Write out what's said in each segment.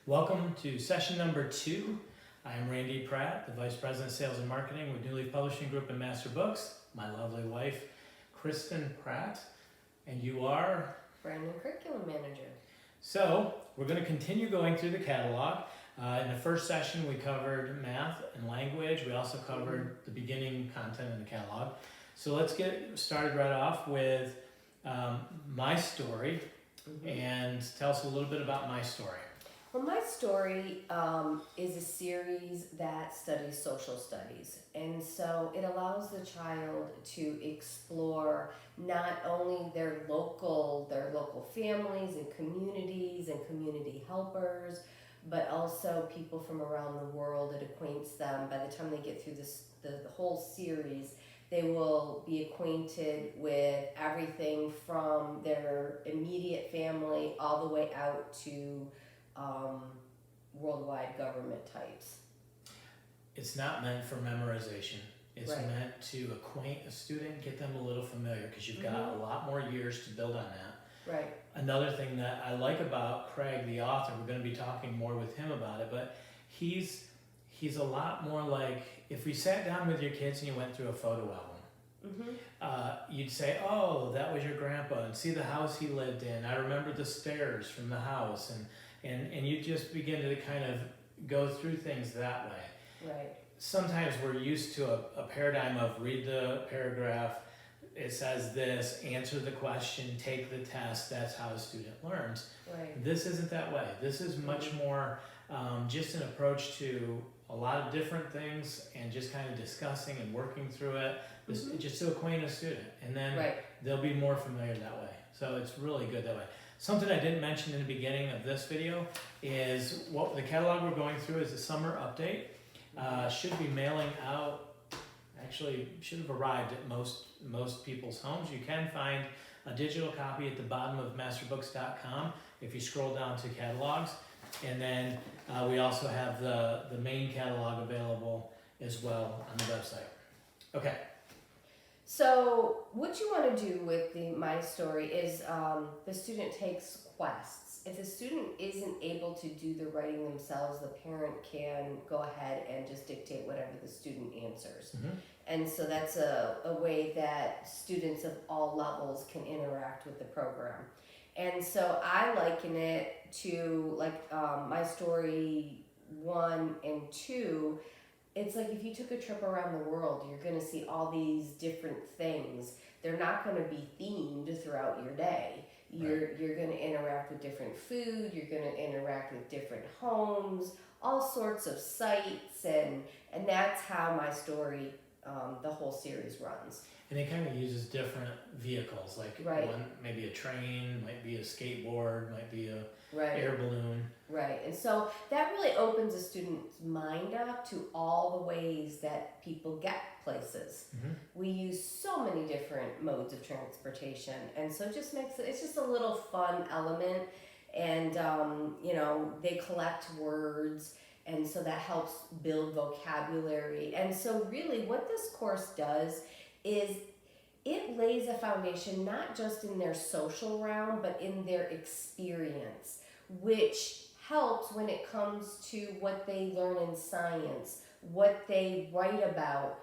Welcome to session number 2. I am Randy Pratt, the Vice President of Sales and Marketing with New Leaf Publishing Group and Masterbooks. My lovely wife, Kristen Pratt, and you are? Brand new Curriculum Manager. So, we're going to continue going through the catalog. In the first session, we covered math and language. We also covered the beginning content in the catalog. So let's get started right off with my story, and tell us a little bit about my story. Well, my story is a series that studies social studies, and so it allows the child to explore not only their local families and community helpers, but also people from around the world. It acquaints them. By the time they get through the whole series, they will be acquainted with everything from their immediate family all the way out to worldwide government types. It's not meant for memorization. It's Right. meant to acquaint a student, get them a little familiar, because you've got a lot more years to build on that. Right. Another thing that I like about Craig, the author, we're going to be talking more with him about it, but he's a lot more like, if we sat down with your kids and you went through a photo album, you'd say, oh, that was your grandpa, and see the house he lived in. I remember the stairs from the house, and you just begin to kind of go through things that way. Right. Sometimes we're used to a paradigm of read the paragraph, it says this, answer the question, take the test, that's how a student learns. Right. This isn't that way. This is much more just an approach to a lot of different things and just kind of discussing and working through it, just to acquaint a student, and then they'll be more familiar that way. So it's really good that way. Something I didn't mention in the beginning of this video is what the catalog we're going through is a summer update. Should be mailing out, actually should have arrived at most people's homes. You can find a digital copy at the bottom of masterbooks.com if you scroll down to catalogs. And then we also have the main catalog available as well on the website. Okay. So what you want to do with my story is the student takes quests. If the student isn't able to do the writing themselves, the parent can go ahead and just dictate whatever the student answers. And so that's a way that students of all levels can interact with the program. And so I liken it to like my story 1 and 2. It's like if you took a trip around the world, you're going to see all these different things. They're not going to be themed throughout your day. You're going to interact with different food. You're going to interact with different homes, all sorts of sites, and that's how my story, the whole series runs. And it kind of uses different vehicles, like one maybe a train, might be a skateboard, might be a air balloon. Right, and so that really opens a student's mind up to all the ways that people get places. We use so many different modes of transportation, and so it just makes it's just a little fun element. And they collect words, and so that helps build vocabulary. And so really what this course does is it lays a foundation not just in their social realm, but in their experience, which helps when it comes to what they learn in science, what they write about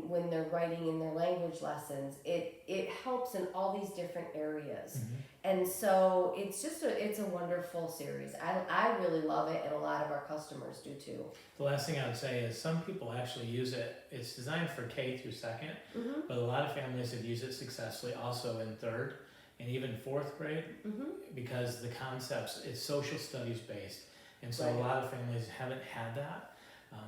when they're writing in their language lessons. It helps in all these different areas. And so it's a wonderful series. I really love it, and a lot of our customers do too. The last thing I would say is some people actually use it. It's designed for K through 2nd, but a lot of families have used it successfully also in 3rd and even 4th grade, because the concepts, it's social studies based, and so a lot of families haven't had that.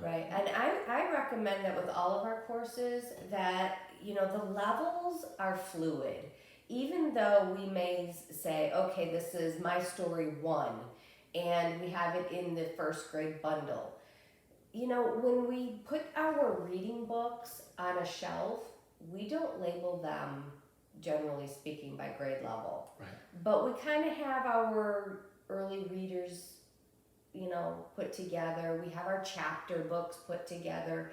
And I recommend that with all of our courses, that the levels are fluid. Even though we may say, okay, this is my story 1, and we have it in the 1st grade bundle. When we put our reading books on a shelf, we don't label them, generally speaking, by grade level. But we kind of have our early readers, put together. We have our chapter books put together.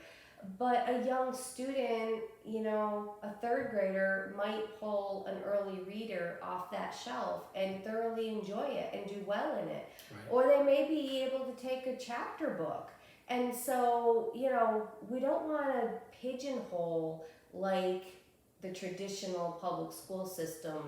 But a young student, you know, a third grader might pull an early reader off that shelf and thoroughly enjoy it and do well in it. Right. Or they may be able to take a chapter book. And so, you know, we don't want to pigeonhole like the traditional public school system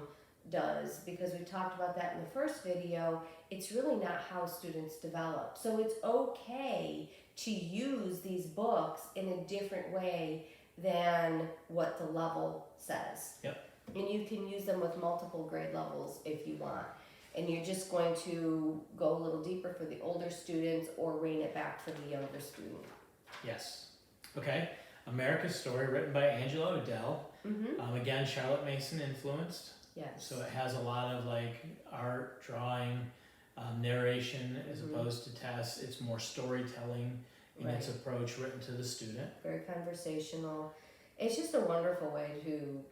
does, because we talked about that in the first video. It's really not how students develop. So it's okay to use these books in a different way than what the level says. Yep. And you can use them with multiple grade levels if you want. And you're just going to go a little deeper for the older students or rein it back for the younger student. Yes. Okay. America's Story, written by Angela Dell. Mm-hmm. Again, Charlotte Mason influenced. Yes. So it has a lot of like art, drawing, narration as opposed to tests. It's more storytelling in its approach, written to the student. Very conversational. It's just a wonderful way to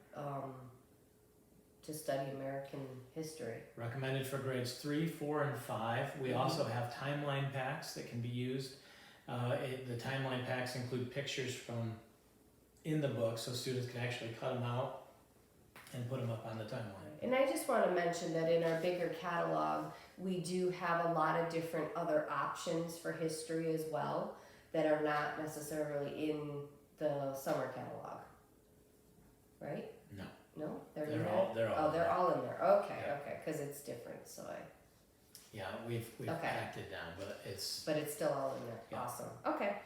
study American history. Recommended for grades 3, 4, and 5. We also have timeline packs that can be used. The timeline packs include pictures from in the book, so students can actually cut them out and put them up on the timeline. And I just want to mention that in our bigger catalog, we do have a lot of different other options for history as well that are not necessarily in the summer catalog. Right? No. No? They're all they're all in there. Okay, Yeah. okay, because it's different, so Yeah, we've Okay. packed it down, but it's still all in there. Yeah. Awesome. Okay.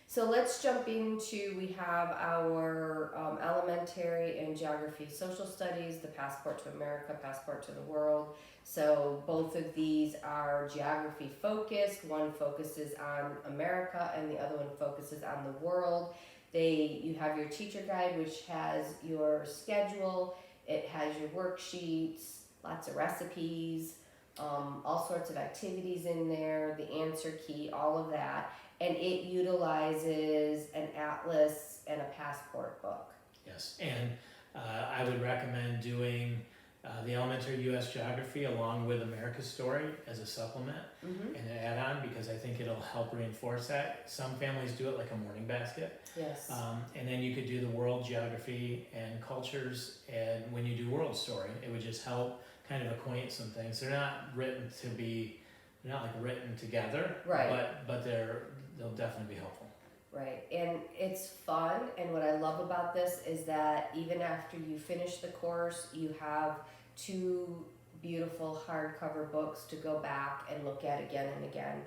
So let's jump into, we have our elementary and geography social studies, the Passport to America, Passport to the World. So both of these are geography focused. One focuses on America and the other one focuses on the world. You have your teacher guide, which has your schedule. It has your worksheets, lots of recipes, all sorts of activities in there, the answer key, all of that. And it utilizes an atlas and a passport book. yes. And I would recommend doing the elementary U.S. geography along with America's Story as a supplement and an add-on, because I think it'll help reinforce that. Some families do it like a morning basket. Yes. And then you could do the world geography and cultures, and when you do world story, it would just help kind of acquaint some things. They're not written to be, they're not like written together, Right. But they'll definitely be helpful. Right, and it's fun, and what I love about this is that even after you finish the course, you have 2 beautiful hardcover books to go back and look at again and again,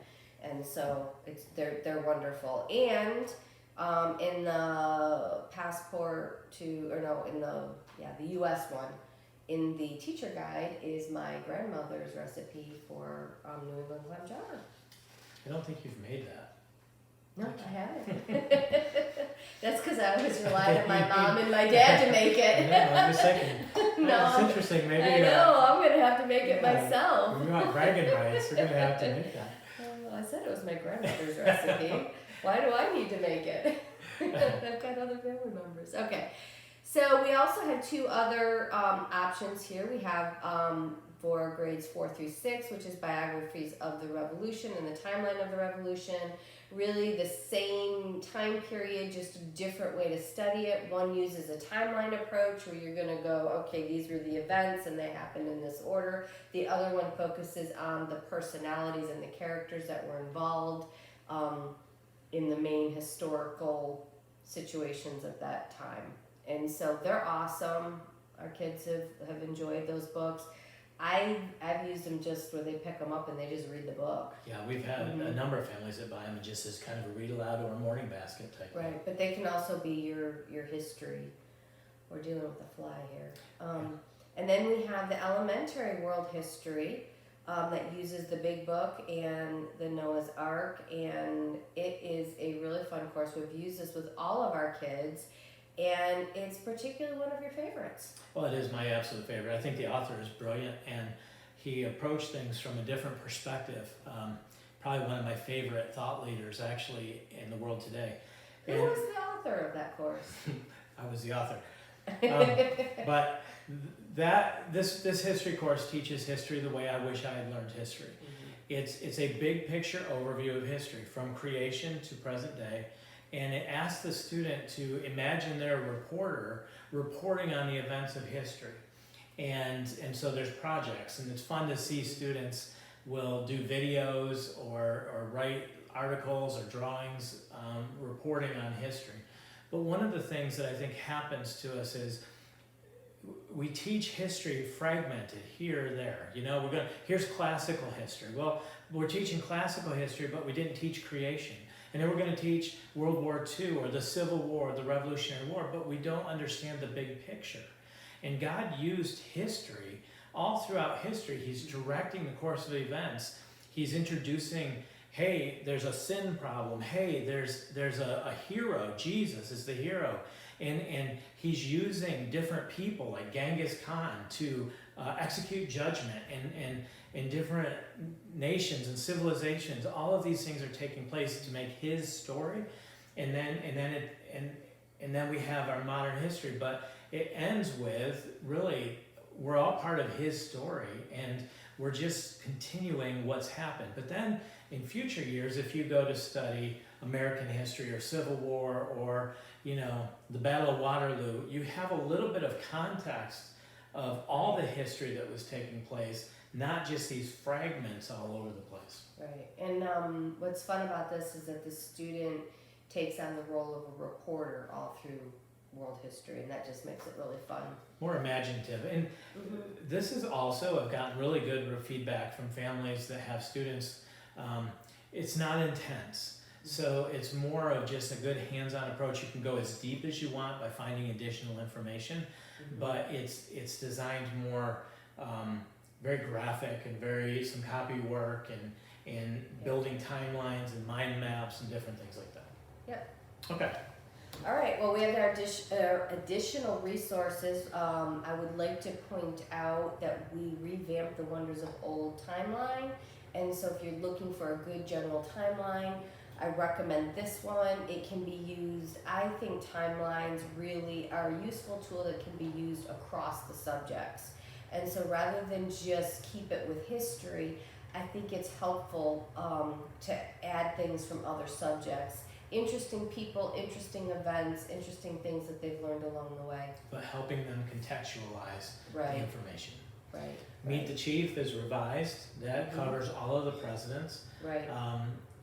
and so they're wonderful. And in the the U.S. one, in the teacher guide is my grandmother's recipe for New England clam chowder. I don't think you've made that. No, I haven't. That's because I always relied on my mom and my dad to make it. No, I'm just thinking. No. It's interesting. Maybe I know. I'm going to have to make it myself. You want bragging rights. You're going to have to make that. I said it was my grandmother's recipe. Why do I need to make it? I've got other family members. Okay. So we also have 2 other options here. We have for grades 4 through 6, which is Biographies of the Revolution and the Timeline of the Revolution. Really the same time period, just a different way to study it. One uses a timeline approach where you're going to go, okay, these were the events and they happened in this order. The other one focuses on the personalities and the characters that were involved in the main historical situations of that time. And so they're awesome. Our kids have enjoyed those books. I've used them just where they pick them up and they just read the book. Yeah, we've had a number of families that buy them just as kind of a read aloud or a morning basket type. Right, but they can also be your history. We're dealing with the fly here. And then we have the elementary world history that uses the big book and the Noah's Ark, and it is a really fun course. We've used this with all of our kids. And it's particularly one of your favorites. Well, it is my absolute favorite. I think the author is brilliant, and he approached things from a different perspective. Probably one of my favorite thought leaders, actually, in the world today. Who was the author of that course? I was the author. But this history course teaches history the way I wish I had learned history. It's a big picture overview of history from creation to present day. and it asks the student to imagine they're a reporter reporting on the events of history. And so there's projects, and it's fun to see students will do videos or write articles or drawings reporting on history. But one of the things that I think happens to us is we teach history fragmented here or there. You know, here's classical history. Well, we're teaching classical history, but we didn't teach creation. And then we're going to teach World War II or the Civil War, or the Revolutionary War, but we don't understand the big picture. And God used history all throughout history. He's directing the course of events. He's introducing, hey, there's a sin problem. Hey, there's a hero. Jesus is the hero. And he's using different people like Genghis Khan to execute judgment and different nations and civilizations. All of these things are taking place to make his story. And then we have our modern history, but it ends with, really, we're all part of his story, and we're just continuing what's happened. But then in future years, if you go to study American history or Civil War or, you know, the Battle of Waterloo, you have a little bit of context of all the history that was taking place, not just these fragments all over the place. Right. And what's fun about this is that the student takes on the role of a reporter all through world history, and that just makes it really fun. More imaginative. And this is also, I've gotten really good feedback from families that have students. It's not intense. So it's more of just a good hands-on approach. You can go as deep as you want by finding additional information, but it's designed more very graphic and some copy work and building timelines and mind maps and different things like that. Yep. Okay. All right, well, we have our additional resources. I would like to point out that we revamped the Wonders of Old timeline. And so if you're looking for a good general timeline, I recommend this one. It can be used, I think timelines really are a useful tool that can be used across the subjects. And so rather than just keep it with history, I think it's helpful to add things from other subjects. Interesting people, interesting events, interesting things that they've learned along the way. But helping them contextualize the information. Right. Meet the Chief is revised. That covers all of the presidents. Right.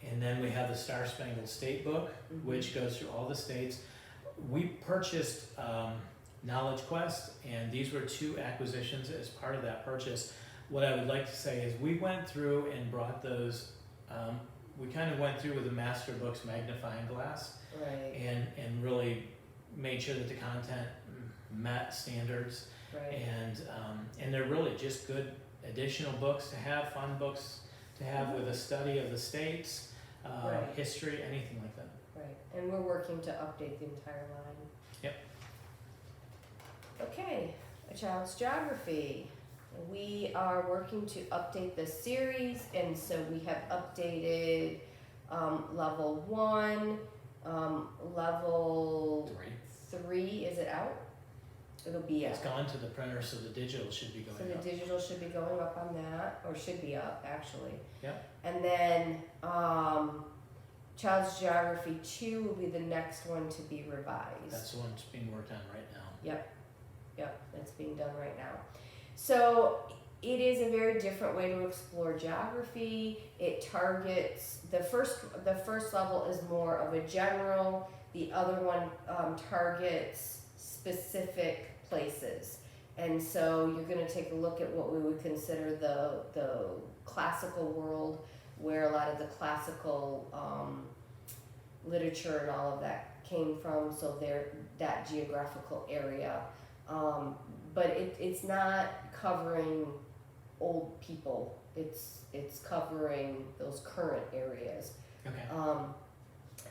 And then we have the Star-Spangled State book, which goes through all the states. We purchased Knowledge Quest, and these were 2 acquisitions as part of that purchase. What I would like to say is we went through and brought those, we kind of went through with the masterbooks magnifying glass, right. and really made sure that the content met standards. Right. And they're really just good additional books to have, fun books to have with a study of the states, history, anything like that. Right, and we're working to update the entire line. Yep. Okay, A Child's Geography. We are working to update the series, and so we have updated level 1, level 3. Is it out? It'll be out. It's gone to the printer, so the digital should be going So the up. digital should be going up on that, or should be up actually. Yep. And then Child's Geography 2 will be the next one to be revised. That's the one that's being worked on right now. Yep, that's being done right now. So it is a very different way to explore geography. It targets, the first level is more of a general, the other one targets specific places. And so you're going to take a look at what we would consider the classical world, where a lot of the classical literature and all of that came from, so that geographical area. But it's not covering old people. It's covering those current areas. Okay.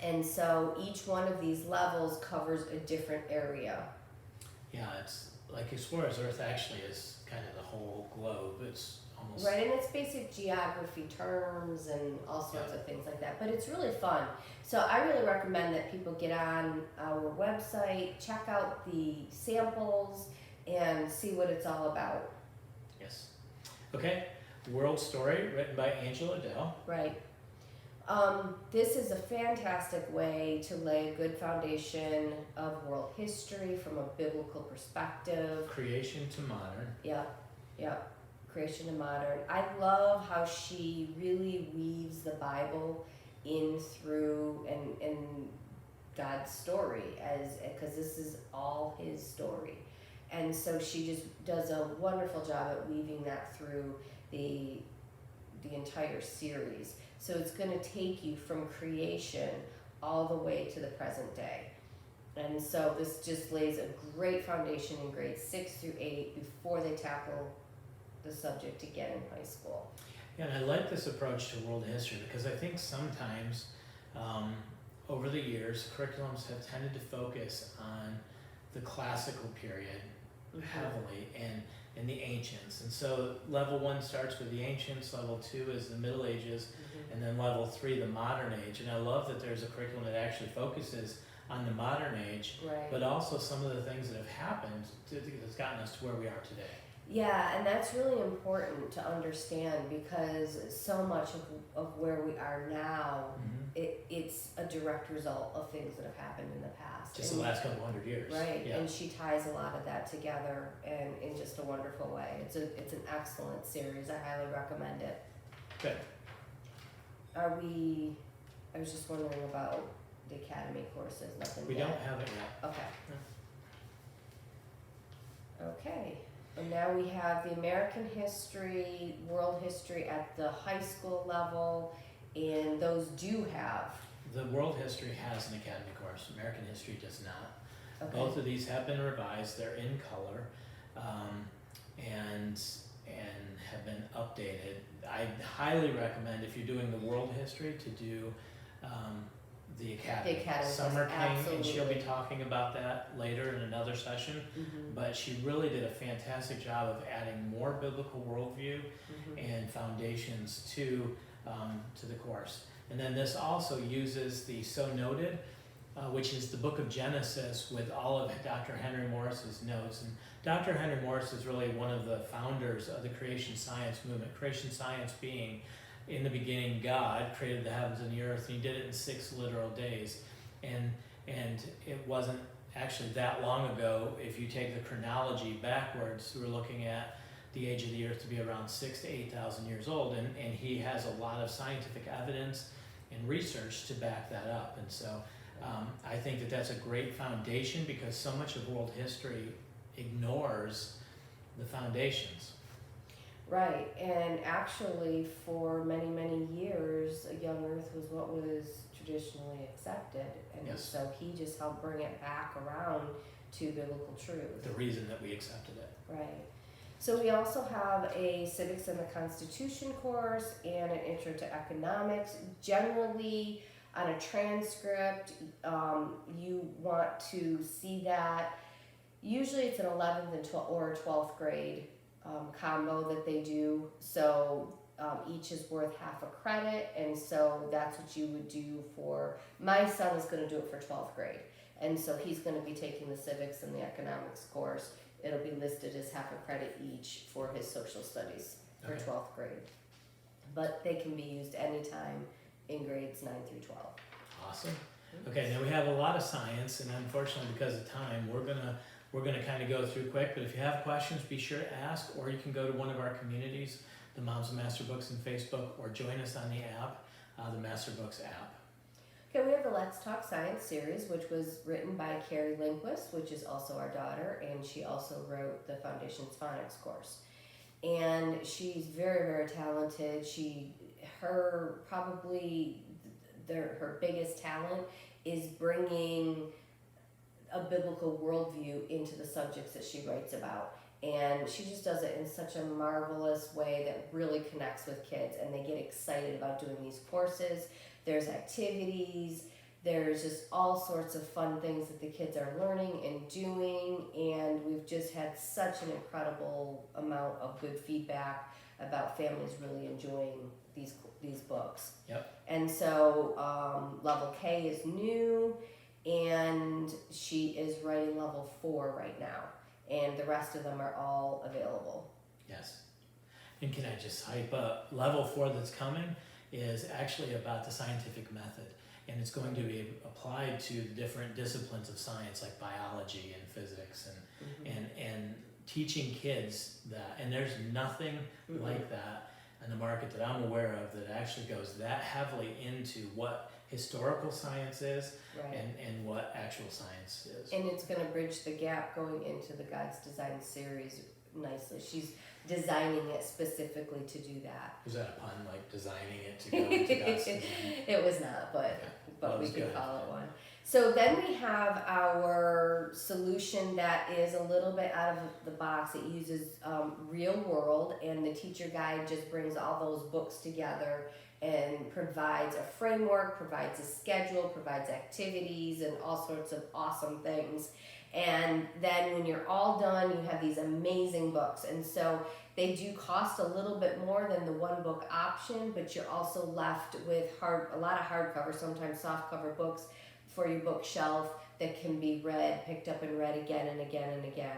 And so each one of these levels covers a different area. Yeah, it's like Explorers Earth actually is kind of the whole globe. It's almost... Right, and it's basic geography terms and all sorts of things like that. But it's really fun. So I really recommend that people get on our website, check out the samples, and see what it's all about. Yes. Okay. World Story, written by Angela Dell. Right. This is a fantastic way to lay a good foundation of world history from a biblical perspective. Creation to modern. Yep. Creation to modern. I love how she really weaves the Bible in through and God's story, because this is all his story. And so she just does a wonderful job at weaving that through the entire series. So it's going to take you from creation all the way to the present day. And so this just lays a great foundation in grades 6 through 8 before they tackle the subject again in high school. Yeah, and I like this approach to world history because I think sometimes over the years, curriculums have tended to focus on the classical period heavily and the ancients. And so level 1 starts with the ancients, level 2 is the Middle Ages, and then level 3, the modern age. And I love that there's a curriculum that actually focuses on the modern age, but also some of the things that have happened that's gotten us to where we are today. Yeah, and that's really important to understand because so much of where we are now, it's a direct result of things that have happened in the past. Just the last couple hundred years. Right, yeah. And she ties a lot of that together and in just a wonderful way. It's an excellent series. I highly recommend it. Good. I was just wondering about the academy courses. Nothing We yet. don't have it yet. Okay. Okay. And now we have the American history, world history at the high school level, and those do have. The world history has an academy course. American history does not. Okay. Both of these have been revised. They're in color, and have been updated. I highly recommend if you're doing the world history to do the academy. The academy Summer course, King, and she'll be absolutely. talking about that later in another session. But she really did a fantastic job of adding more biblical worldview and foundations to the course. And then this also uses the So Noted, which is the book of Genesis with all of Dr. Henry Morris's notes. And Dr. Henry Morris is really one of the founders of the creation science movement. Creation science being, in the beginning, God created the heavens and the earth, and he did it in 6 literal days. And it wasn't actually that long ago. If you take the chronology backwards, we're looking at the age of the earth to be around 6,000 to 8,000 years old, and he has a lot of scientific evidence and research to back that up. And so I think that that's a great foundation because so much of world history ignores the foundations. Right, and actually for many, many years, a young earth was what was traditionally accepted. And Yes. so he just helped bring it back around to biblical truth. The reason that we accepted it. Right. So we also have a Civics and the Constitution course and an Intro to Economics. Generally, on a transcript, you want to see that. Usually it's an 11th and 12th or 12th grade combo that they do. So each is worth half a credit, and so that's what you would do for, my son is going to do it for 12th grade. And so he's going to be taking the Civics and the Economics course. It'll be listed as half a credit each for his social studies for Okay. 12th grade. But they can be used anytime in grades 9 through 12. Awesome. Okay, now we have a lot of science, and unfortunately because of time, we're gonna kind of go through quick, but if you have questions, be sure to ask, or you can go to one of our communities, the Moms of Masterbooks in Facebook, or join us on the app, the Masterbooks app. Okay, we have the Let's Talk Science series, which was written by Carrie Lindquist, which is also our daughter, and she also wrote the Foundations Phonics course. And she's very, very talented. Her biggest talent is bringing a biblical worldview into the subjects that she writes about. And she just does it in such a marvelous way that really connects with kids, and they get excited about doing these courses. There's activities, there's just all sorts of fun things that the kids are learning and doing, and we've just had such an incredible amount of good feedback about families really enjoying these books. Yep. And so level K is new, and she is writing level 4 right now, and the rest of them are all available. Yes. And can I just hype up level 4 that's coming is actually about the scientific method. And it's going to be applied to different disciplines of science like biology and physics and teaching kids that. And there's nothing like that in the market that I'm aware of that actually goes that heavily into what historical science is and what actual science is. And it's going to bridge the gap going into the God's Design series nicely. She's designing it specifically to do that. Was that a pun, like designing it to go into God's design? It was not, but we good. could call it one. So then we have our solution that is a little bit out of the box. It uses real world, and the teacher guide just brings all those books together and provides a framework, provides a schedule, provides activities, and all sorts of awesome things. And then when you're all done, you have these amazing books. And so they do cost a little bit more than the one book option, but you're also left with a lot of hardcover, sometimes softcover books for your bookshelf that can be picked up and read again and again and again.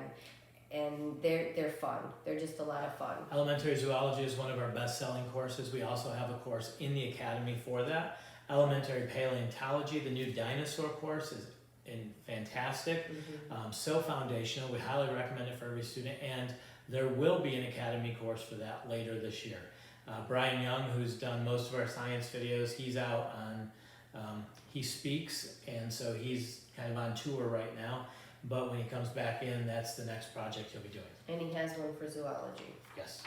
And they're fun. They're just a lot of fun. Elementary Zoology is one of our best-selling courses. We also have a course in the academy for that. Elementary Paleontology, the new dinosaur course, is fantastic. So foundational. We highly recommend it for every student. And there will be an academy course for that later this year. Brian Young, who's done most of our science videos, he's out on, he speaks, and so he's kind of on tour right now. But when he comes back in, that's the next project he'll be doing. And he has one for zoology. Yes.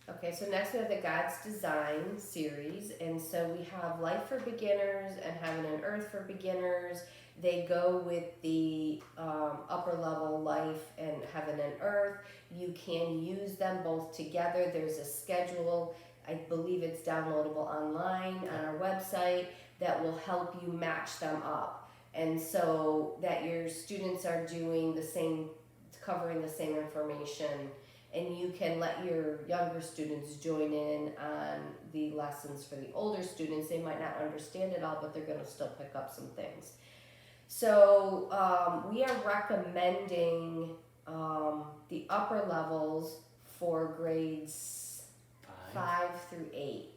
Okay, so next we have the God's Design series. And so we have Life for Beginners and Heaven and Earth for Beginners. They go with the upper level Life and Heaven and Earth. You can use them both together. There's a schedule. I believe it's downloadable online on our website that will help you match them up. And so that your students are doing the same, covering the same information, and you can let your younger students join in on the lessons for the older students. They might not understand it all, but they're going to still pick up some things. So we are recommending the upper levels for grades 5 through 8.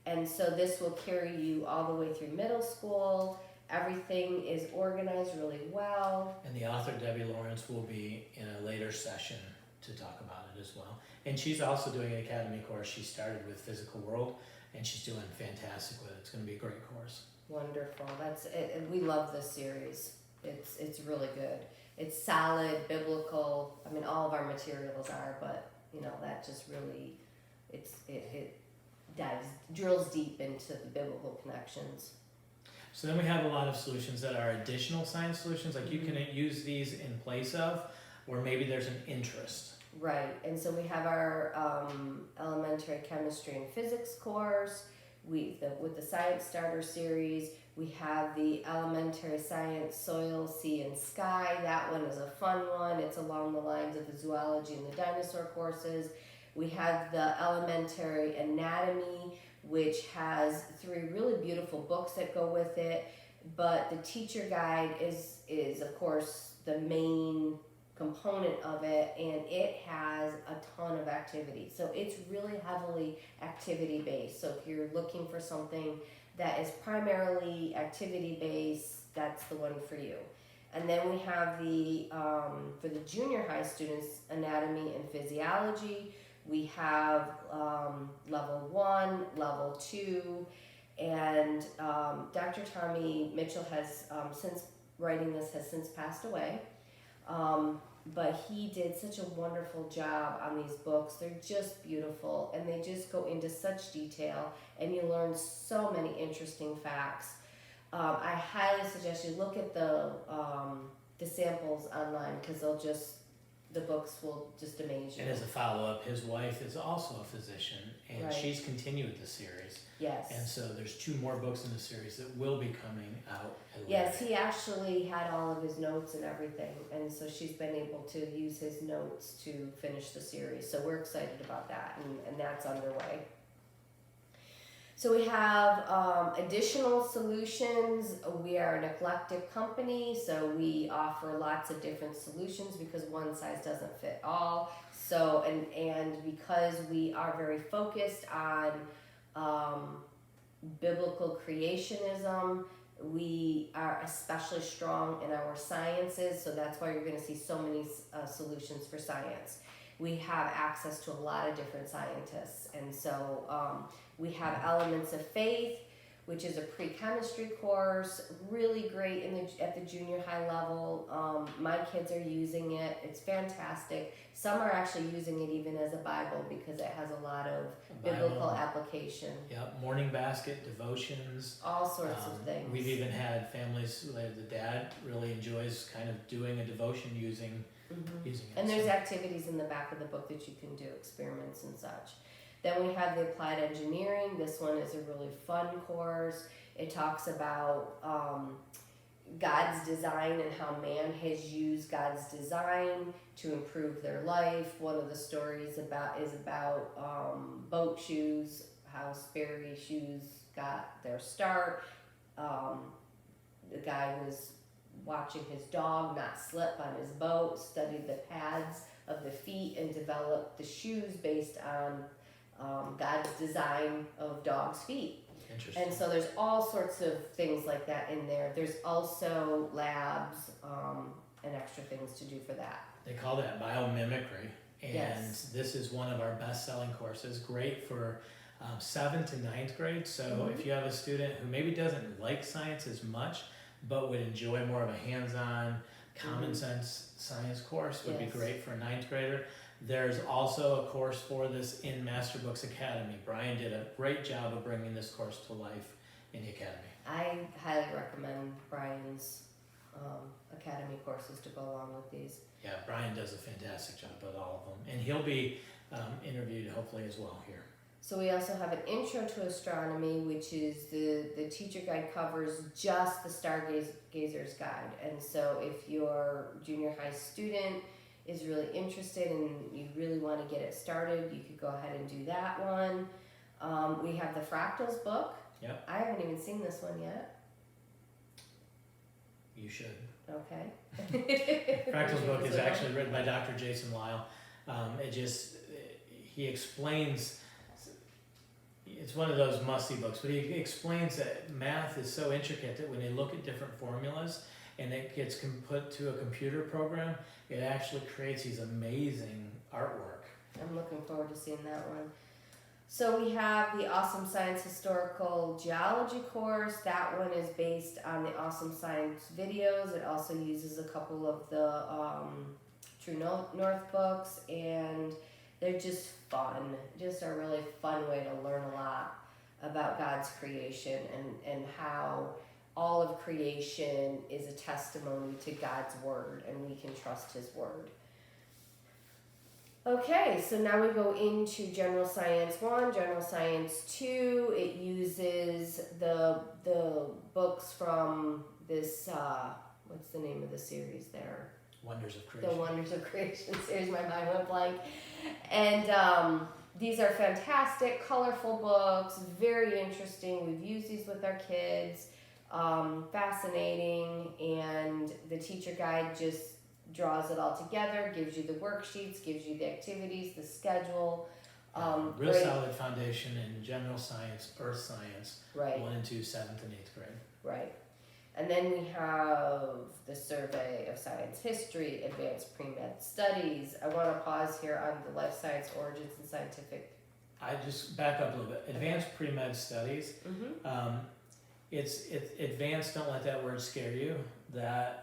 And so this will carry you all the way through middle school. Everything is organized really well. And the author, Debbie Lawrence, will be in a later session to talk about it as well. And she's also doing an academy course. She started with Physical World, and she's doing fantastic with it. It's going to be a great course. Wonderful. That's it. And we love this series. It's really good. It's solid, biblical. I mean, all of our materials are, but that just really, it drills deep into the biblical connections. So then we have a lot of solutions that are additional science solutions, like you can use these in place of, or maybe there's an interest. Right, and so we have our elementary chemistry and physics course. With the Science Starter series, we have the elementary science, soil, sea, and sky. That one is a fun one. It's along the lines of the zoology and the dinosaur courses. We have the elementary anatomy, which has 3 really beautiful books that go with it, but the teacher guide is of course the main component of it, and it has a ton of activity. So it's really heavily activity based. So if you're looking for something that is primarily activity based, that's the one for you. And then we have the for the junior high students, anatomy and physiology. We have level 1, level 2, and Dr. Tommy Mitchell has, since writing this, has since passed away. But he did such a wonderful job on these books. They're just beautiful, and they just go into such detail, and you learn so many interesting facts. I highly suggest you look at the samples online, because the books will just amaze you. And as a follow-up, his wife is also a physician, and she's continued the series. Yes. And so there's 2 more books in the series that will be coming out. Yes, he actually had all of his notes and everything, and so she's been able to use his notes to finish the series. So we're excited about that, and that's underway. So we have additional solutions. We are an eclectic company, so we offer lots of different solutions because one size doesn't fit all. So, and because we are very focused on biblical creationism. We are especially strong in our sciences, so that's why you're going to see so many solutions for science. We have access to a lot of different scientists, and so we have elements of faith, which is a pre-chemistry course, really great at the junior high level. My kids are using it. It's fantastic. Some are actually using it even as a Bible because it has a lot of biblical application. Yep, morning basket, devotions. All sorts of things. We've even had families, like the dad really enjoys kind of doing a devotion using it. And there's activities in the back of the book that you can do, experiments and such. Then we have the applied engineering. This one is a really fun course. It talks about God's design and how man has used God's design to improve their life. One of the stories is about boat shoes, how Sperry shoes got their start. The guy was watching his dog not slip on his boat, studied the pads of the feet, and developed the shoes based on God's design of dogs' feet. Interesting. And so there's all sorts of things like that in there. There's also labs and extra things to do for that. They call that biomimicry, and Yes. this is one of our best-selling courses. Great for 7th to 9th grade. So if you have a student who maybe doesn't like science as much, but would enjoy more of a hands-on, common sense science course, would be Yes. great for a 9th grader. There's also a course for this in Masterbooks Academy. Brian did a great job of bringing this course to life in the Academy. I highly recommend Brian's Academy courses to go along with these. Yeah, Brian does a fantastic job with all of them. And he'll be interviewed hopefully as well here. So we also have an intro to astronomy, which is the teacher guide covers just the Stargazer's Guide. And so if your junior high student is really interested and you really want to get it started, you could go ahead and do that one. We have the Fractals book. Yep. I haven't even seen this one yet. You should. Okay. Fractals book is actually written by Dr. Jason Lyle. He explains, it's one of those musty books, but he explains that math is so intricate that when you look at different formulas and it gets put to a computer program, it actually creates these amazing artwork. I'm looking forward to seeing that one. So we have the Awesome Science Historical Geology course. That one is based on the Awesome Science videos. It also uses a couple of the True North books, and they're just fun. Just a really fun way to learn a lot about God's creation and how all of creation is a testimony to God's word, and we can trust his word. Okay, so now we go into General Science 1, General Science 2. It uses the books from this, what's the name of the series there? Wonders of Creation. The Wonders of Creation series, my mind went blank. And these are fantastic, colorful books, very interesting. We've used these with our kids. Fascinating, and the teacher guide just draws it all together, gives you the worksheets, gives you the activities, the schedule. Real solid foundation in general science, earth science, Right. 1 and 2, 7th and 8th grade. Right. And then we have the Survey of Science History, Advanced Pre-Med Studies. I want to pause here on the Life Science Origins and Scientific. I just back up a little bit. Advanced Pre-Med Studies. It's advanced, don't let that word scare you. That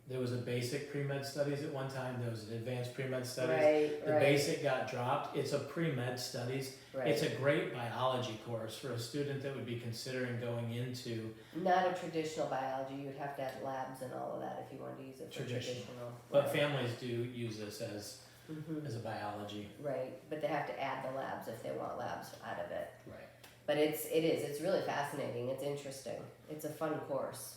there was a basic pre-med studies at one time, there was an advanced pre-med studies. The basic got dropped. It's a pre-med studies. Right. It's a great biology course for a student that would be considering going into Not a traditional biology. You'd have to have labs and all of that if you wanted to use it for traditional. but families do use this as a biology. Right, but they have to add the labs if they want labs out of it. Right. But it's really fascinating. It's interesting. It's a fun course.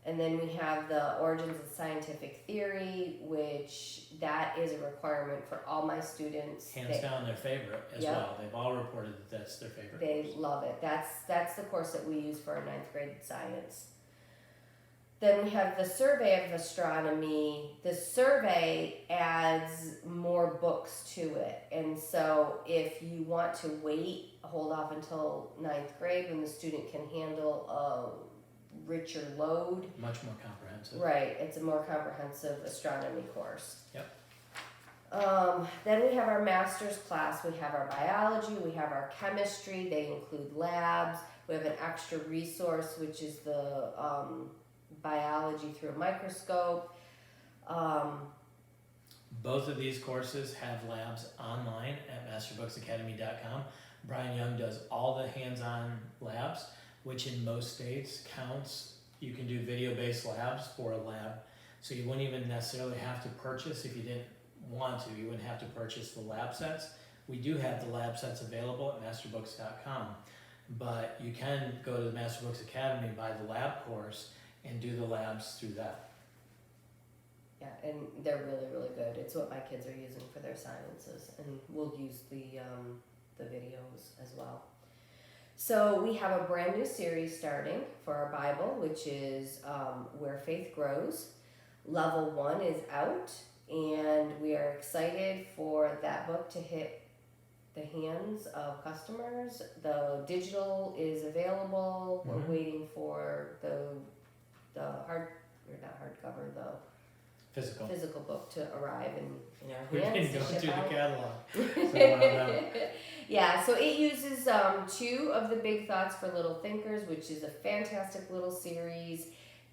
And then we have the Origins of Scientific Theory, which that is a requirement for all my students. Hands down their favorite as well. They've all reported that that's their favorite. They love it. That's the course that we use for our 9th grade science. Then we have the survey of astronomy. The survey adds more books to it. And so if you want to hold off until 9th grade when the student can handle a richer load. Much more comprehensive. Right, it's a more comprehensive astronomy course. Yep. Then we have our master's class. We have our biology, we have our chemistry. They include labs. We have an extra resource, which is the biology through a microscope. Both of these courses have labs online at masterbooksacademy.com. Brian Young does all the hands-on labs, which in most states counts. You can do video-based labs for a lab, so you wouldn't even necessarily have to purchase, if you didn't want to, you wouldn't have to purchase the lab sets. We do have the lab sets available at masterbooks.com, but you can go to the Masterbooks Academy, buy the lab course, and do the labs through that. Yeah, and they're really, really good. It's what my kids are using for their sciences, and we'll use the videos as well. So we have a brand new series starting for our Bible, which is Where Faith Grows. Level 1 is out, and we are excited for that book to hit the hands of customers. The digital is available. We're waiting for the physical book to arrive in our We've hands. been going through out. the catalog. So, Yeah, so it uses 2 of the Big Thoughts for Little Thinkers, which is a fantastic little series,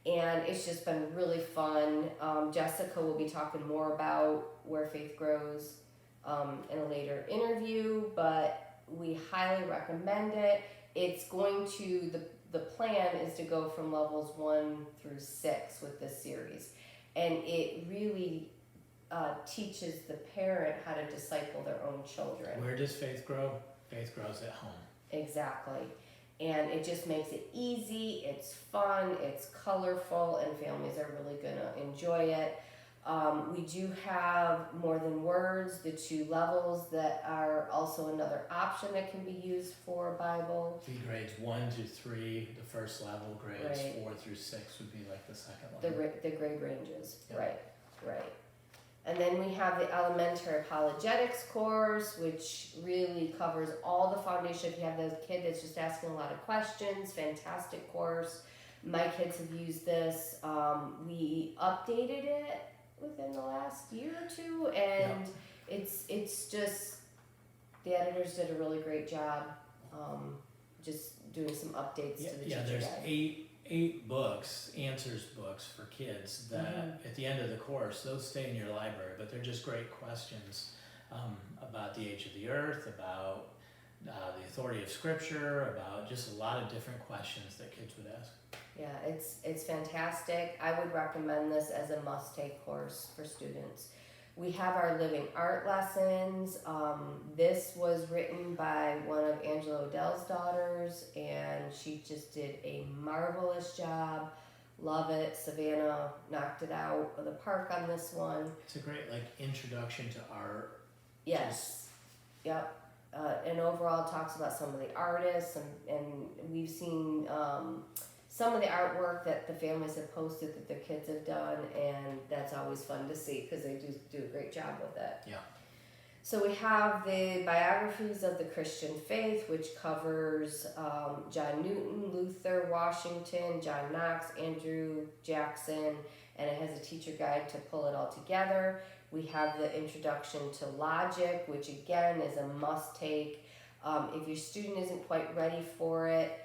and it's just been really fun. Jessica will be talking more about Where Faith Grows in a later interview, but we highly recommend it. It's going to, the plan is to go from levels 1 through 6 with this series, and it really teaches the parent how to disciple their own children. Where does faith grow? Faith grows at home. Exactly. And it just makes it easy, it's fun, it's colorful, and families are really going to enjoy it. We do have More Than Words, the 2 levels that are also another option that can be used for Bible. The grades 1 to 3, the first level. Grades Right. 4 through 6 would be like the second level. The grade ranges, Yep. right. And then we have the Elementary Apologetics course, which really covers all the foundation. If you have the kid that's just asking a lot of questions, fantastic course. My kids have used this. We updated it within the last year or 2, and it's just, the editors did a really great job just doing some updates to the teacher there's guide. 8 books, answers books for kids that at the end of the course, those stay in your library, but they're just great questions about the age of the earth, about the authority of scripture, about just a lot of different questions that kids would ask. Yeah, it's fantastic. I would recommend this as a must-take course for students. We have our living art lessons. This was written by one of Angela Dell's daughters, and she just did a marvelous job. Love it. Savannah knocked it out of the park on this one. It's a great introduction to art. Yes. Yep. And overall talks about some of the artists, and we've seen some of the artwork that the families have posted that their kids have done, and that's always fun to see because they do a great job with it. Yeah. So we have the Biographies of the Christian Faith, which covers John Newton, Luther, Washington, John Knox, Andrew Jackson, and it has a teacher guide to pull it all together. We have the Introduction to Logic, which again is a must-take. If your student isn't quite ready for it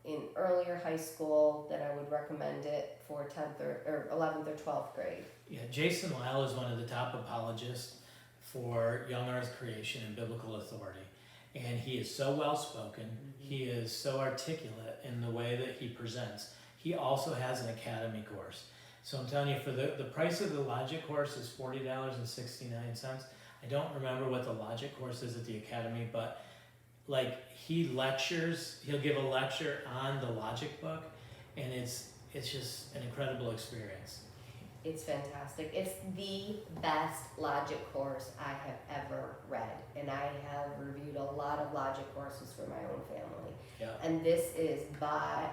in earlier high school, then I would recommend it for 10th or 11th or 12th grade. Yeah, Jason Lyle is one of the top apologists for young earth creation and biblical authority. And he is so well-spoken. He is so articulate in the way that he presents. He also has an academy course. So I'm telling you, for the price of the logic course is $40.69. I don't remember what the logic course is at the academy, but he'll give a lecture on the logic book, and it's just an incredible experience. It's fantastic. It's the best logic course I have ever read, and I have reviewed a lot of logic courses for my own family. Yeah. And this is by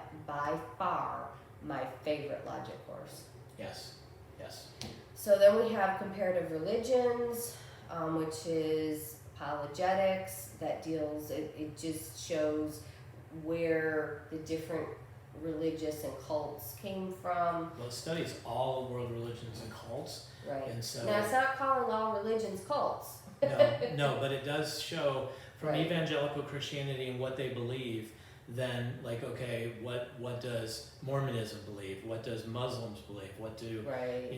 far my favorite logic course. Yes. So then we have Comparative Religions, which is Apologetics, that deals, it just shows where the different religious and cults came from. Well, it studies all world religions and cults. Right. And so now, it's not calling all religions cults. no, but it does show from Right. evangelical Christianity and what they believe, then like, okay, what does Mormonism believe? What does Muslims believe? What do, Right.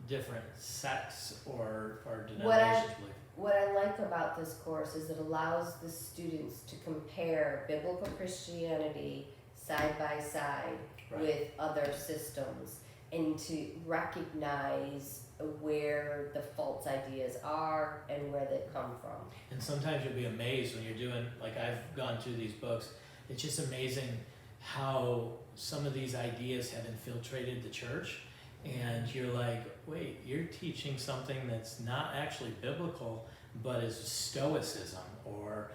different sects or denominations believe? What I like about this course is it allows the students to compare biblical Christianity side by side Right. with other systems and to recognize where the false ideas are and where they come from. And sometimes you'll be amazed when you're doing, like I've gone through these books, it's just amazing how some of these ideas have infiltrated the church. And you're like, wait, you're teaching something that's not actually biblical, but is stoicism or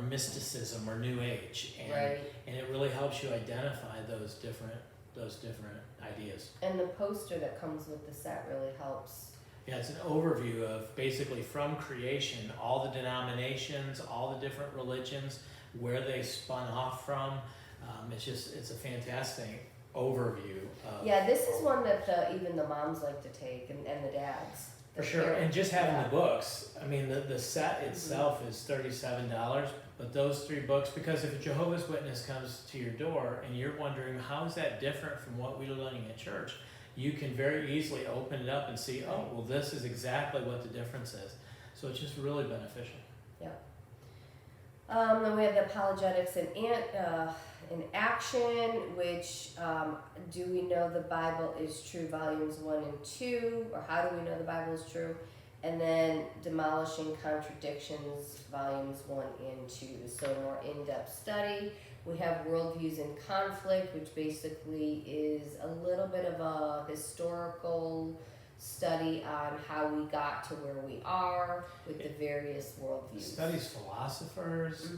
mysticism or New Age. And, Right. and it really helps you identify those different ideas. And the poster that comes with the set really helps. Yeah, it's an overview of basically from creation, all the denominations, all the different religions, where they spun off from. It's a fantastic overview of. Yeah, this is one that even the moms like to take and the dads. For sure, and just having the books, I mean, the set itself is $37, but those 3 books, because if a Jehovah's Witness comes to your door and you're wondering how is that different from what we're learning at church, you can very easily open it up and see, oh, well, this is exactly what the difference is. So it's just really beneficial. Yeah. Then we have the Apologetics in Action, which do we know the Bible is true, volumes 1 and 2, or how do we know the Bible is true? And then Demolishing Contradictions, volumes 1 and 2. So more in-depth study. We have Worldviews in Conflict, which basically is a little bit of a historical study on how we got to where we are with the various worldviews. Studies philosophers,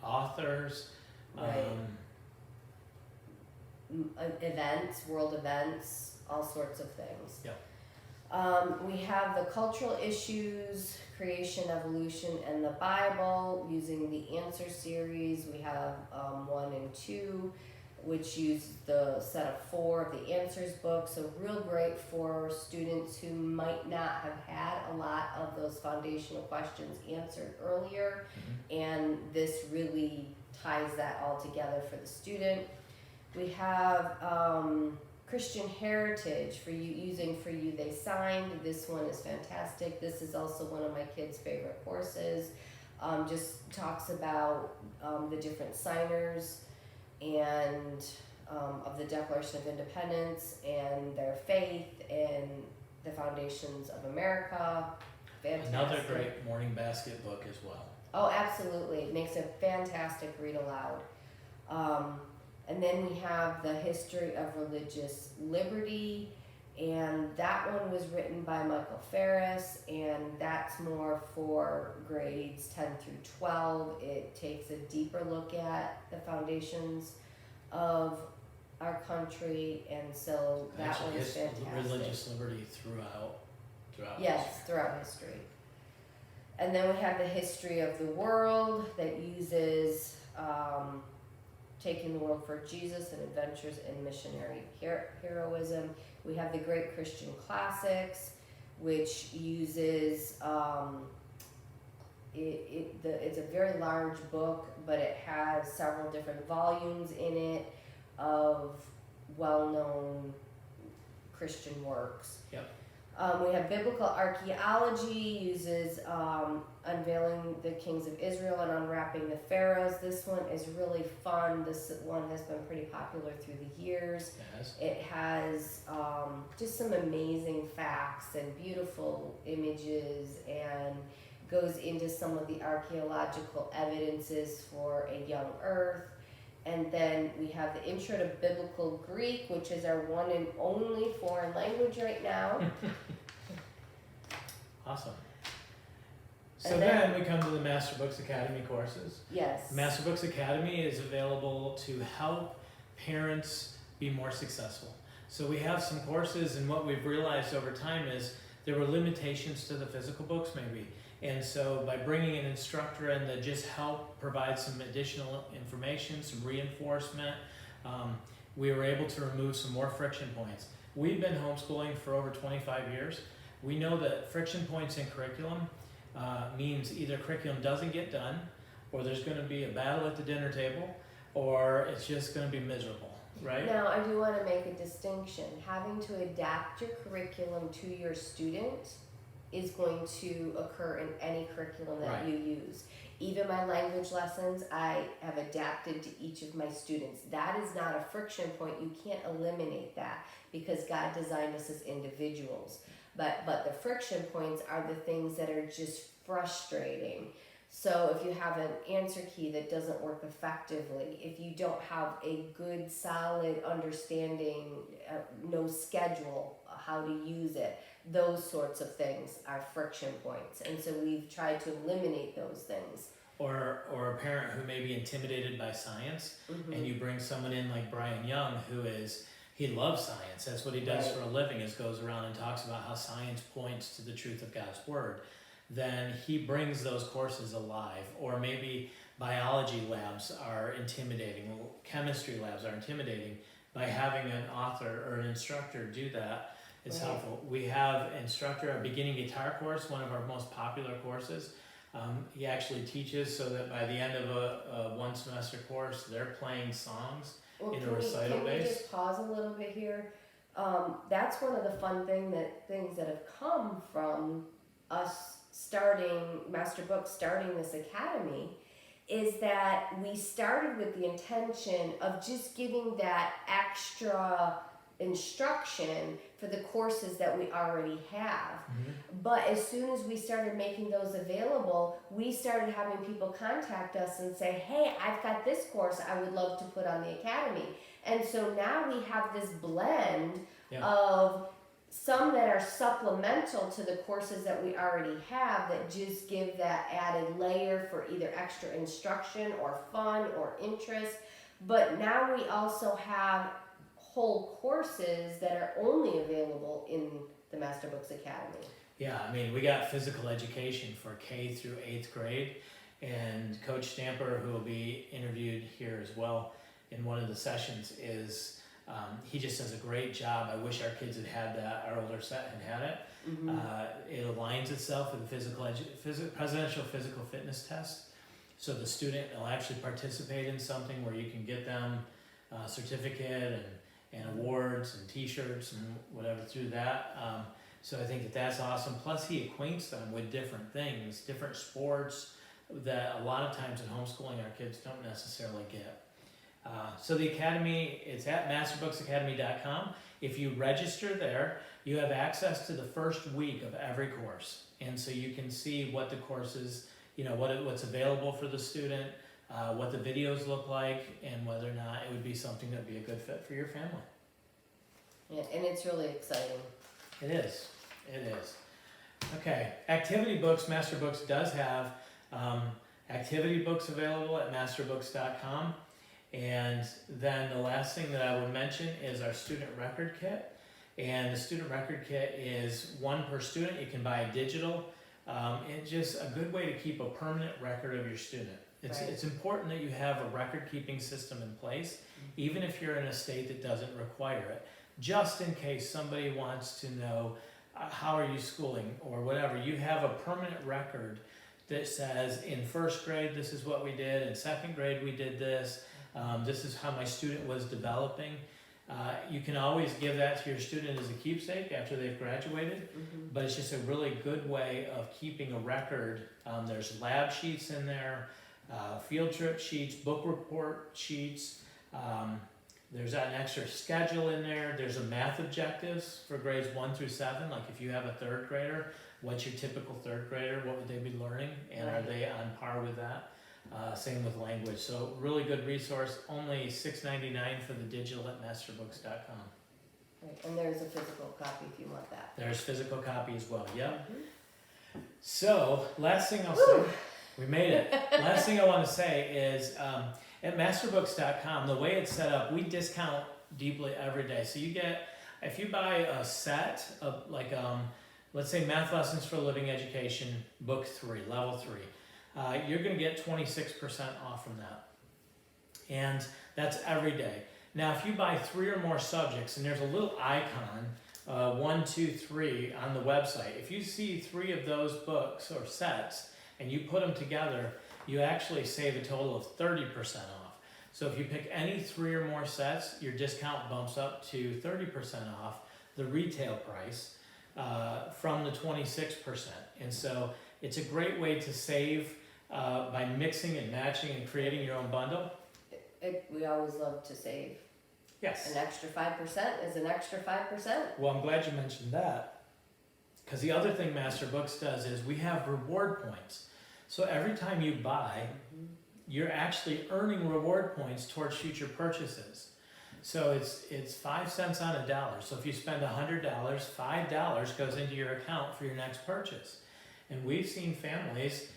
authors, right. Events, world events, all sorts of things. Yep. We have the cultural issues, creation, evolution, and the Bible using the answer series. We have 1 and 2, which use the set of 4 of the answers book. So real great for students who might not have had a lot of those foundational questions answered earlier. And this really ties that all together for the student. We have Christian Heritage for you, using For You They Signed. This one is fantastic. This is also one of my kids' favorite courses. Just talks about the different signers and of the Declaration of Independence and their faith and the foundations of America. Fantastic. Another great morning basket book as well. Oh, absolutely. It makes a fantastic read aloud. And then we have the History of Religious Liberty, and that one was written by Michael Ferris, and that's more for grades 10 through 12. It takes a deeper look at the foundations of our country, and so that Actually, one's fantastic. Religious liberty throughout Yes, history. throughout history. And then we have the History of the World that uses Taking the World for Jesus and Adventures in Missionary Heroism. We have the Great Christian Classics, which uses it's a very large book, but it has several different volumes in it of well-known Christian works. Yep. We have Biblical Archaeology, uses Unveiling the Kings of Israel and Unwrapping the Pharaohs. This one is really fun. This one has been pretty popular through the years. Yes. It has just some amazing facts and beautiful images, and goes into some of the archaeological evidences for a young earth. And then we have the Intro to Biblical Greek, which is our one and only foreign language right now. Awesome. So And then then we come to the Masterbooks Academy courses. Yes. Masterbooks Academy is available to help parents be more successful. So we have some courses, and what we've realized over time is there were limitations to the physical books maybe. And so by bringing an instructor in that just help provide some additional information, some reinforcement, we were able to remove some more friction points. We've been homeschooling for over 25 years. We know that friction points in curriculum means either curriculum doesn't get done, or there's going to be a battle at the dinner table, or it's just going to be miserable, right? Now, I do want to make a distinction. Having to adapt your curriculum to your student is going to occur in any curriculum that you use. Even my language lessons, I have adapted to each of my students. That is not a friction point. You can't eliminate that because God designed us as individuals. But the friction points are the things that are just frustrating. So if you have an answer key that doesn't work effectively, if you don't have a good, solid understanding, no schedule, how to use it, those sorts of things are friction points. And so we've tried to eliminate those things. Or a parent who may be intimidated by science, and you bring someone in like Brian Young, he loves science. That's what he does for a living, is goes around and talks about how science points to the truth of God's word. Then he brings those courses alive. Or maybe biology labs are intimidating, chemistry labs are intimidating. By having an author or an instructor do that, it's helpful. We have Instructor, a beginning guitar course, one of our most popular courses. He actually teaches so that by the end of a one semester course, they're playing songs in a recital base. Can we just pause a little bit here? That's one of the fun things that have come from us starting Masterbooks, starting this academy, is that we started with the intention of just giving that extra instruction for the courses that we already have. But as soon as we started making those available, we started having people contact us and say, hey, I've got this course I would love to put on the academy. And so now we have this blend of some that are supplemental to the courses that we already have that just give that added layer for either extra instruction or fun or interest. But now we also have whole courses that are only available in the Masterbooks Academy. Yeah, I mean, we got physical education for K through 8th grade, and Coach Stamper, who will be interviewed here as well in one of the sessions, is he just does a great job. I wish our kids had had that, our older set had had it. It aligns itself with the presidential physical fitness test, so the student will actually participate in something where you can get them a certificate and awards and t-shirts and whatever through that. So I think that's awesome. Plus he acquaints them with different things, different sports that a lot of times in homeschooling our kids don't necessarily get. So the Academy, it's at masterbooksacademy.com. If you register there, you have access to the first week of every course. And so you can see what the courses, what's available for the student, what the videos look like, and whether or not it would be something that would be a good fit for your family. Yeah, and it's really exciting. It is. Okay, activity books. Masterbooks does have activity books available at masterbooks.com. And then the last thing that I would mention is our student record kit. And the student record kit is one per student. You can buy a digital. It's just a good way to keep a permanent record of your student. It's important that you have a record-keeping system in place, even if you're in a state that doesn't require it, just in case somebody wants to know how are you schooling or whatever. You have a permanent record that says in first grade this is what we did, in second grade we did this, this is how my student was developing. You can always give that to your student as a keepsake after they've graduated, but it's just a really good way of keeping a record. There's lab sheets in there, field trip sheets, book report sheets. There's an extra schedule in there. There's a math objectives for grades 1 through 7. Like if you have a third grader, what's your typical third grader? What would they be learning? And are they on par with that? Same with language. So really good resource. Only $6.99 for the digital at masterbooks.com. Right. And there's a physical copy if you want that. There's physical copy as well. Yep. So last thing I'll say, we made it. Last thing I want to say is at masterbooks.com, the way it's set up, we discount deeply every day. So you get, if you buy a set of like, let's say Math Lessons for Living Education, book 3, level 3, you're gonna get 26% off from that. And that's every day. Now, if you buy 3 or more subjects, and there's a little icon, 1, 2, 3 on the website. If you see 3 of those books or sets and you put them together, you actually save a total of 30% off. So if you pick any 3 or more sets, your discount bumps up to 30% off the retail price from the 26%. And so it's a great way to save by mixing and matching and creating your own bundle. We always love to save. Yes. An extra 5% is an extra 5%. Well, I'm glad you mentioned that, because the other thing Masterbooks does is we have reward points. So every time you buy, you're actually earning reward points towards future purchases. So it's 5 cents on a dollar. So if you spend $100, $5 goes into your account for your next purchase. And we've seen families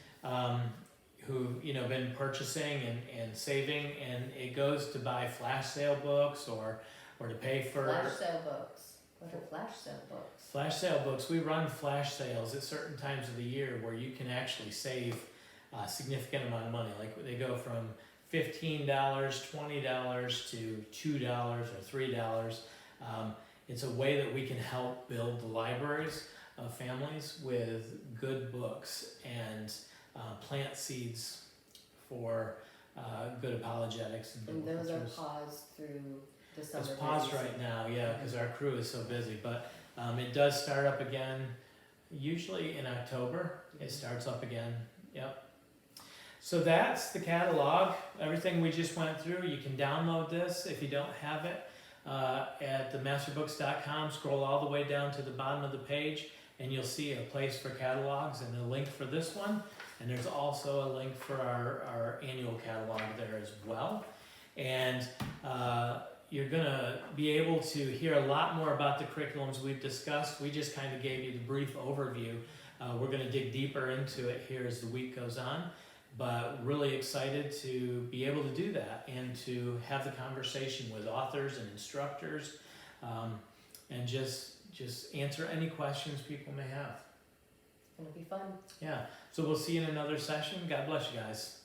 who've been purchasing and saving, and it goes to buy flash sale books or to pay for flash sale books. What are flash sale books? Flash sale books. We run flash sales at certain times of the year where you can actually save a significant amount of money. Like they go from $15, $20 to $2 or $3. It's a way that we can help build the libraries of families with good books and plant seeds for good apologetics. And those are paused through the summer. It's paused right now, yeah, because our crew is so busy. But it does start up again, usually in October. It starts up again, yep. So that's the catalog, everything we just went through. You can download this if you don't have it at themasterbooks.com. Scroll all the way down to the bottom of the page, and you'll see a place for catalogs and a link for this one. And there's also a link for our annual catalog there as well. And you're gonna be able to hear a lot more about the curriculums we've discussed. We just kind of gave you the brief overview. We're gonna dig deeper into it here as the week goes on, but really excited to be able to do that and to have the conversation with authors and instructors, and just answer any questions people may have. It's gonna be fun. Yeah, so we'll see you in another session. God bless you guys.